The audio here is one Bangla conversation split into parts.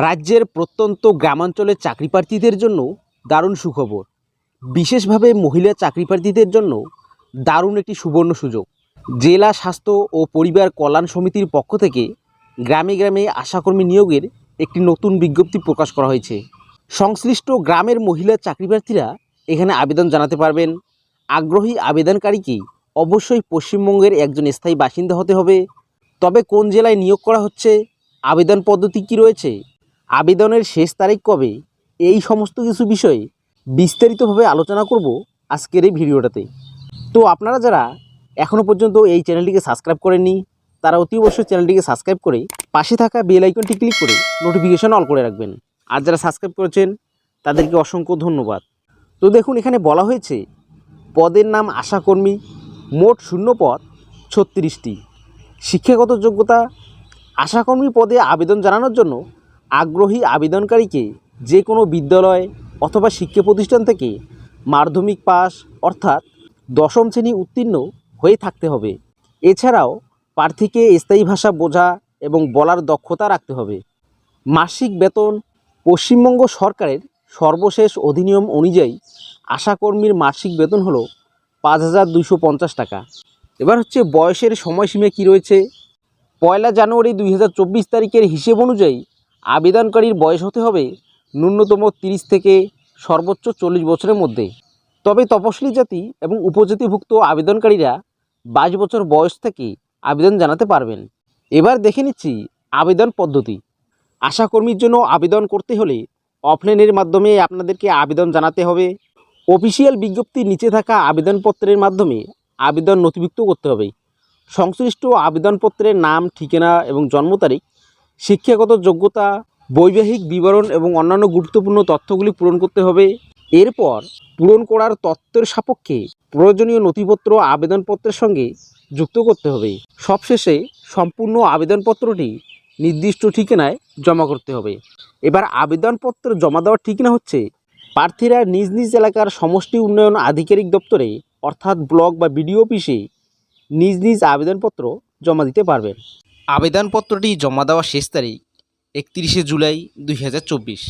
রাজ্যের প্রত্যন্ত গ্রামাঞ্চলের চাকরিপ্রার্থীদের জন্য দারুণ সুখবর। বিশেষভাবে মহিলা চাকরিপ্রার্থীদের জন্য দারুণ একটি সুবর্ণ সুযোগ। জেলা স্বাস্থ্য ও পরিবার কল্যাণ সমিতির পক্ষ থেকে গ্রামে গ্রামে আশাকর্মী নিয়োগের একটি নতুন বিজ্ঞপ্তি প্রকাশ করা হয়েছে। সংশ্লিষ্ট গ্রামের মহিলা চাকরিপ্রার্থীরা এখানে আবেদন জানাতে পারবেন। আগ্রহী আবেদনকারীকে অবশ্যই পশ্চিমবঙ্গের একজন স্থায়ী বাসিন্দা হতে হবে। তবে কোন জেলায় নিয়োগ করা হচ্ছে, আবেদন পদ্ধতি কী রয়েছে, আবেদনের শেষ তারিখ কবে, এই সমস্ত কিছু বিষয়ে বিস্তারিতভাবে আলোচনা করব আজকের এই ভিডিওটাতে। তো আপনারা যারা এখনও পর্যন্ত এই চ্যানেলটিকে সাবস্ক্রাইব করেননি তারা অতি অবশ্যই চ্যানেলটিকে সাবস্ক্রাইব করে পাশে থাকা বেল আইকনটি ক্লিক করে নোটিফিকেশন অল করে রাখবেন। আর যারা সাবস্ক্রাইব করেছেন তাদেরকে অসংখ্য ধন্যবাদ। তো দেখুন, এখানে বলা হয়েছে পদের নাম আশাকর্মী, মোট শূন্য পদ 36টি। শিক্ষাগত যোগ্যতা, আশাকর্মী পদে আবেদন জানানোর জন্য আগ্রহী আবেদনকারীকে যে কোনো বিদ্যালয় অথবা শিক্ষা প্রতিষ্ঠান থেকে মাধ্যমিক পাস অর্থাৎ 10ম শ্রেণী উত্তীর্ণ হয়ে থাকতে হবে। এছাড়াও প্রার্থীকে স্থায়ী ভাষা বোঝা এবং বলার দক্ষতা রাখতে হবে। মাসিক বেতন, পশ্চিমবঙ্গ সরকারের সর্বশেষ অধিনিয়ম অনুযায়ী আশাকর্মীর মাসিক বেতন হলো 5,250 টাকা। এবার হচ্ছে বয়সের সময়সীমা কী রয়েছে। 1 জানুয়ারি 2024 তারিখের হিসেব অনুযায়ী আবেদনকারীর বয়স হতে হবে ন্যূনতম 30 থেকে সর্বোচ্চ 40 বছরের মধ্যে। তবে তপশিলি জাতি এবং উপজাতিভুক্ত আবেদনকারীরা 22 বছর বয়স থেকে আবেদন জানাতে পারবেন। এবার দেখে নিচ্ছি আবেদন পদ্ধতি। আশাকর্মীর জন্য আবেদন করতে হলে অফলাইনের মাধ্যমে আপনাদেরকে আবেদন জানাতে হবে। অফিসিয়াল বিজ্ঞপ্তির নিচে থাকা আবেদনপত্রের মাধ্যমে আবেদন নথিভুক্ত করতে হবে। সংশ্লিষ্ট আবেদনপত্রের নাম, ঠিকানা এবং জন্ম তারিখ, শিক্ষাগত যোগ্যতা, বৈবাহিক বিবরণ এবং অন্যান্য গুরুত্বপূর্ণ তথ্যগুলি পূরণ করতে হবে। এরপর পূরণ করার তথ্যের সাপেক্ষে প্রয়োজনীয় নথিপত্র আবেদনপত্রের সঙ্গে যুক্ত করতে হবে। সবশেষে সম্পূর্ণ আবেদনপত্রটি নির্দিষ্ট ঠিকানায় জমা করতে হবে। এবার আবেদনপত্র জমা দেওয়ার ঠিকানা হচ্ছে প্রার্থীরা নিজ নিজ এলাকার সমষ্টি উন্নয়ন আধিকারিক দপ্তরে অর্থাৎ ব্লক বা বিডিও অফিসে নিজ নিজ আবেদনপত্র জমা দিতে পারবেন। আবেদনপত্রটি জমা দেওয়ার শেষ তারিখ 31 জুলাই 2024।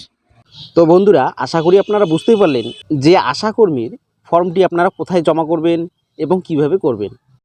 তো বন্ধুরা, আশা করি আপনারা বুঝতেই পারলেন যে আশাকর্মীর ফর্মটি আপনারা কোথায় জমা করবেন এবং কিভাবে করবেন।